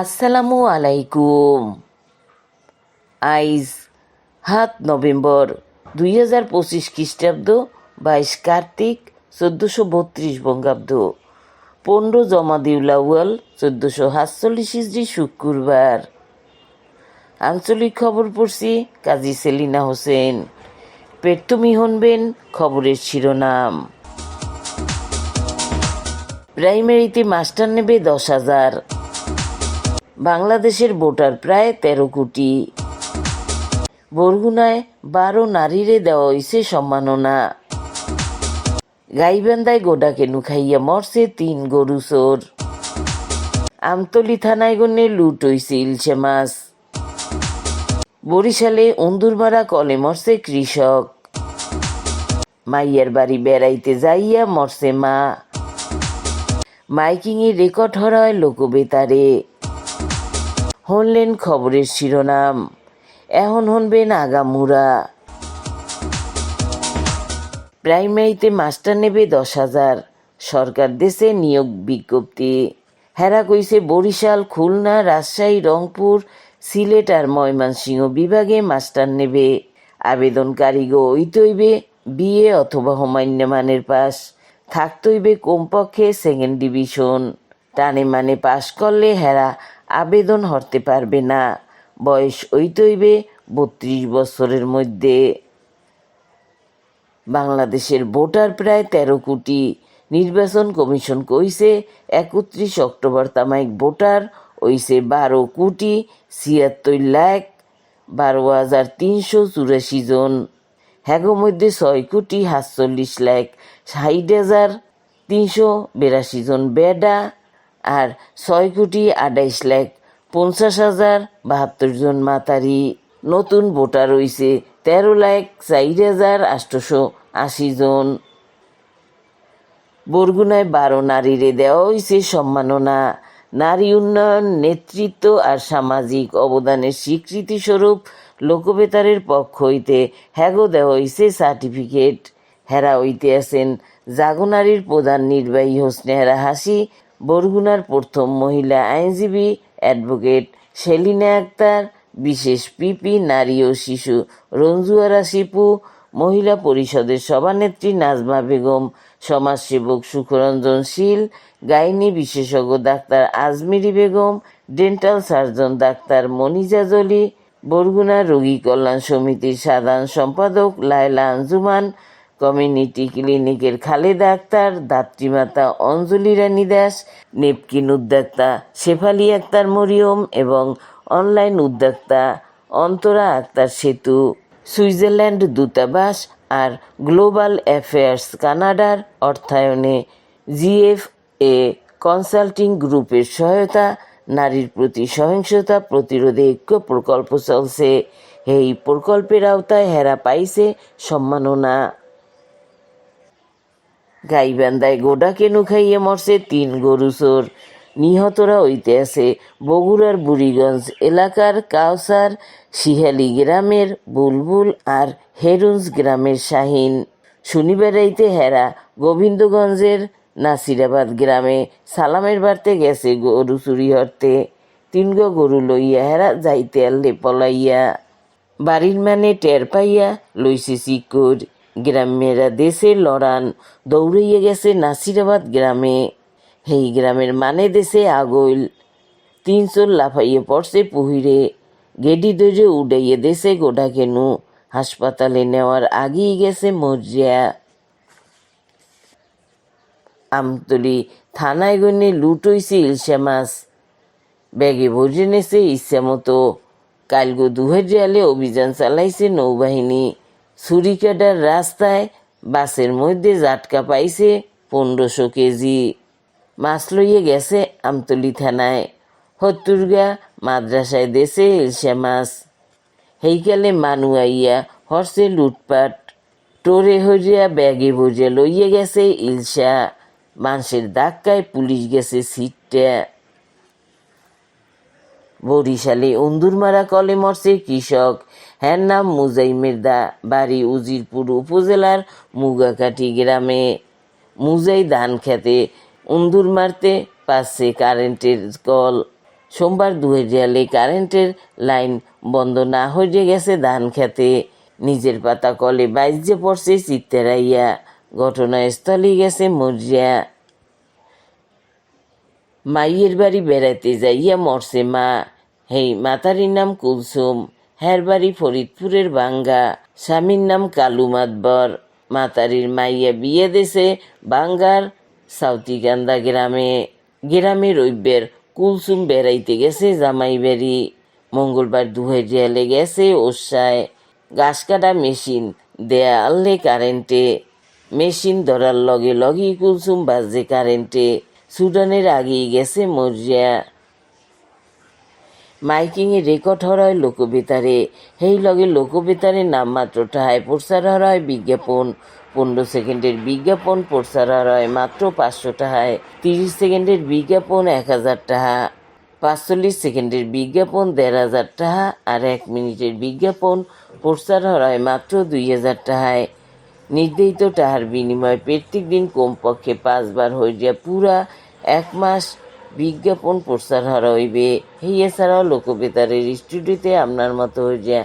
আসসালামু আলাইকুম। আইজ ৭ নভেম্বর ২০২৫ খ্রিস্টাব্দ ২২ কার্তিক ১৪৩২ বঙ্গাব্দ ১৫ জমাদিউল আউয়াল ১৪৪৭ হিজরি শুক্রবার। আঞ্চলিক খবর পড়ছি কাজী সেলিনা হোসেন। প্রথমে শুনবেন খবরের শিরোনাম। প্রাইমারিতে মাস্টার নেবে ১০,০০০। বাংলাদেশের ভোটার প্রায় ১৩ কোটি। বরগুনায় ১২ নারীরে দেওয়া হয়েছে সম্মাননা। গাইবান্ধায় গোডা কেনু খাইয়া মরছে ৩ গরু চোর। আমতলী থানায় গণ্যে লুট হইছে ইলশে মাছ। বরিশালে অন্দুরমারা কলে মরছে কৃষক। মাইয়ার বাড়ি বেড়াইতে যাইয়া মরছে মা। মাইকিংয়ে রেকর্ড হরায় লোকবেতারে। শুনলেন খবরের শিরোনাম, এখন শুনবেন আগামুরা। প্রাইমারিতে মাস্টার নেবে ১০,০০০। সরকার দেশে নিয়োগ বিজ্ঞপ্তি। হেরা কইছে বরিশাল, খুলনা, রাজশাহী, রংপুর, সিলেট আর ময়মনসিংহ বিভাগে মাস্টার নেবে। আবেদনকারীগো হইতে হইবে বিএ অথবা সমমানের পাস, থাকতে হইবে কমপক্ষে সেকেন্ড ডিভিশন। টানে মানে পাশ করলে হেরা আবেদন হরতে পারবে না। বয়স হইতে হইবে ৩২ বছরের মধ্যে। বাংলাদেশের ভোটার প্রায় ১৩ কোটি। নির্বাচন কমিশন কইছে ৩১ অক্টোবর তামাইক ভোটার হইছে ১২,৭২,১২,৩৮৪ জন। হ্যাগো মধ্যে ৬,৪০,৬০,৩৮২ জন বেডা আর ৬,২৮,৫০,০৭২ জন মাতারি। নতুন ভোটার হইছে ১৩,০৪,৮৮০ জন। বরগুনায় ১২ নারীরে দেওয়া হয়েছে সম্মাননা। নারী উন্নয়ন, নেতৃত্ব আর সামাজিক অবদানের স্বীকৃতি স্বরূপ লোকবেতারের পক্ষ হইতে হ্যাগো দেওয়া হয়েছে সার্টিফিকেট। হেরা হইতে আছেন জাগনারীর প্রধান নির্বাহী হোসনেহারা হাসি, বরগুনার প্রথম মহিলা আইনজীবী অ্যাডভোকেট সেলিনা আক্তার, বিশেষ পিপি নারী ও শিশু রঞ্জুয়ারা শিপু, মহিলা পরিষদের সভানেত্রী নাজমা বেগম, সমাজসেবক সুখরঞ্জন শীল, গাইনি বিশেষজ্ঞ doctor Azmiri Begum, dental surgeon doctor Monija Jolly, Barguna রোগী কল্যাণ সমিতির সাধারণ সম্পাদক লায়লা আঞ্জুমান, কমিউনিটি ক্লিনিকের খালেদা আক্তার, দাত্রীমাতা অঞ্জলি রানী দাস, নেপকিন উদ্যোক্তা শেফালি আক্তার মরিয়ম এবং অনলাইন উদ্যোক্তা অন্তরা আক্তার সেতু। সুইজারল্যান্ড দূতাবাস আর গ্লোবাল অ্যাফেয়ার্স কানাডার অর্থায়নে জিএফএ কনসাল্টিং গ্রুপের সহায়তা নারীর প্রতি সহিংসতা প্রতিরোধে ঐক্য প্রকল্প চলছে। এই প্রকল্পের আওতায় হেরা পাইছে সম্মাননা। গাইবান্ধায় গোডা কেনু খাইয়ে মরছে ৩ গরু চোর। নিহতরা হইতে আছে বগুড়ার বুড়িগঞ্জ এলাকার কাউসার, শিহালি গ্রামের বুলবুল আর হেরুঞ্জ গ্রামের শাহিন। শনিবার রাইতে হেরা গোবিন্দগঞ্জের নাসিরাবাদ গ্রামে সালামের বাড়তে গেছে গরু চুরি হরতে। ৩ গরু লইয়া হেরা যাইতে আনলে পলাইয়া। বাড়ির মানে টের পাইয়া লইছে চিকুর। গ্রামেরা দেশে লড়ান দৌড়াইয়া গেছে নাসিরাবাদ গ্রামে। সেই গ্রামের মানে দেশে আগইল। ৩ চোর লাফাইয়ে পড়ছে পুহিরে। গেডি ধরে উড়াইয়ে দেশে গোডা কেনু। হাসপাতালে নেওয়ার আগেই গেছে মরিয়া। আমতলী থানায় গণ্যে লুট হইছে ইলশা মাছ। ব্যাগে ভরে নেছে ইচ্ছা মতো। কালগো দুহারিয়ালে অভিযান চালাইছে নৌবাহিনী। ছুরিকাটার রাস্তায় বাসের মধ্যে জাটকা পাইছে ১৫০০ কেজি। মাছ লইয়ে গেছে আমতলী থানায়। হত্তুরগা মাদ্রাসায় দেশে ইলশা মাছ। হেইকালে মানু আইয়া হরছে লুটপাট। টোরে হরিয়া ব্যাগে ভরিয়া লইয়ে গেছে ইলশা। মানুষের ধাক্কায় পুলিশ গেছে ছিটটা। বরিশালে অন্দুরমারা কলে মরছে কৃষক। হ্যার নাম মুজাইমের দা, বাড়ি উজিরপুর উপজেলার মুগাকাটি গ্রামে। মুজাই ধান খেতে অন্দুর মারতে পারছে কারেন্টের কল। সোমবার দুহেরিয়ালে কারেন্টের লাইন বন্ধ না হয়ে গেছে ধান খেতে, নিজের পাতা কলে বাইজে পড়ছে চিত্তেরাইয়া, ঘটনাস্থলে গেছে মরিয়া। মাইয়ের বাড়ি বেড়াইতে যাইয়া মরছে মা, হেই মাতারির নাম কুলসুম, হের বাড়ি ফরিদপুরের বাঙ্গা, স্বামীর নাম কালু মাতবর। মাতারির মাইয়া বিয়ে দেছে বাঙ্গার সাউতিকান্দা গ্রামে রইবের কুলসুম বেড়াইতে গেছে জামাই বাড়ি। মঙ্গলবার দুহেরিয়ালে গেছে ওসায়, গাছ কাটা মেশিন দেয়া আনলে কারেন্টে, মেশিন ধরার লগে লগেই কুলসুম বাজে কারেন্টে, সুডানের আগেই গেছে মরিয়া। মাইকিংয়ে রেকর্ড হরয় লোকবেতারে, সেই লগে লোকবেতারে নামমাত্র টাহায় প্রচার হরয় বিজ্ঞাপন, 15 সেকেন্ডের বিজ্ঞাপন প্রচার হরয় মাত্র 500 টাকায়, 30 সেকেন্ডের বিজ্ঞাপন 1000 টাকা, 45 সেকেন্ডের বিজ্ঞাপন 1500 টাকা, আর 1 মিনিটের বিজ্ঞাপন প্রচার হরয় মাত্র 2000 টাকায়। নির্ধারিত টাকার বিনিময়ে প্রত্যেক দিন কমপক্ষে 5 বার হইয়া পুরা 1 মাস বিজ্ঞাপন প্রচার হরা হইবে। এছাড়াও লোকবেতারের স্টুডিওতে আপনার মতো হইয়া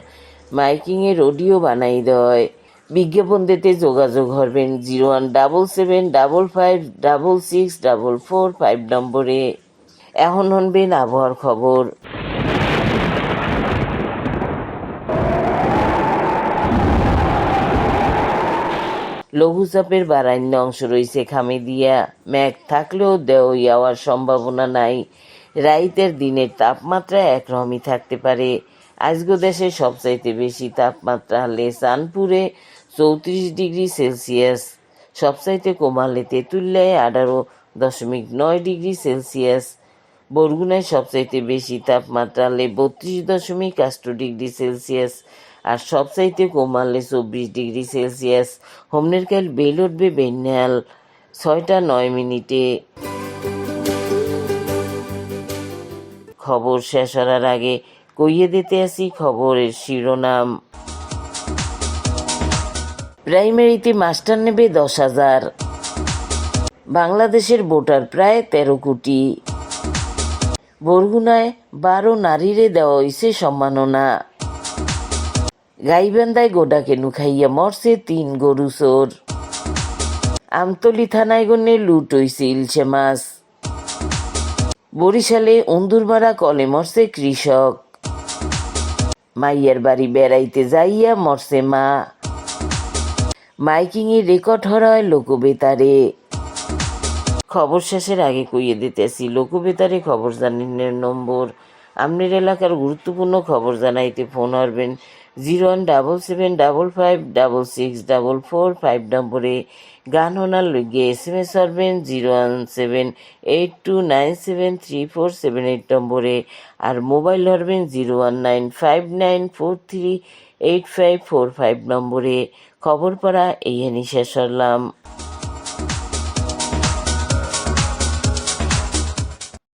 মাইকিংয়ের অডিও বানাই দেয়। বিজ্ঞাপন দিতে যোগাযোগ করবেন 0177555644 নম্বরে। এখন শুনবেন আবহাওয়ার খবর। লঘুচাপের বারান্য অংশ রয়েছে খামে দিয়া, মেঘ থাকলেও দেও যাওয়ার সম্ভাবনা নাই। রাইতের দিনের তাপমাত্রা একরকমই থাকতে পারে। আজগো দেশে সবচাইতে বেশি তাপমাত্রা হলে চাঁদপুরে 34 ডিগ্রি সেলসিয়াস, সবচাইতে কম হলে তেঁতুলিয়ায় 18.9 ডিগ্রি সেলসিয়াস, বরগুনায় সবচাইতে বেশি তাপমাত্রা হলে 32.8 ডিগ্রি সেলসিয়াস, আর সবচাইতে কম হলে 24 ডিগ্রি সেলসিয়াস। হোমনের কাল বেল উঠবে বেন্যাল 6:09। খবর শেষ হওয়ার আগে কইয়ে দিতে আসি খবরের শিরোনাম। প্রাইমারিতে মাস্টার নেবে 10,000। বাংলাদেশের ভোটার প্রায় 13 কোটি। বরগুনায় 12 নারীরে দেওয়া হয়েছে সম্মাননা। গাইবান্ধায় গোডাকে নুখাইয়া মরছে 3 গরু চোর। আমতলী থানায় গণ্যে লুট হইছে ইলশে মাছ। বরিশালে অন্দুরমারা কলে মরছে কৃষক। মাইয়ার বাড়ি বেড়াইতে যাইয়া মরছে মা। মাইকিংয়ে রেকর্ড হরয় লোকবেতারে। খবর শেষের আগে কইয়ে দিতেছি লোকবেতারে খবর জানানোর নম্বর। আপনার এলাকার গুরুত্বপূর্ণ খবর জানাইতে ফোন করবেন 0177556644 নম্বরে। গান শোনার লইগে SMS করবেন 01782973478 নম্বরে। আর মোবাইল ধরবেন 01959438545 নম্বরে। খবর পড়া এই শেষ হলাম।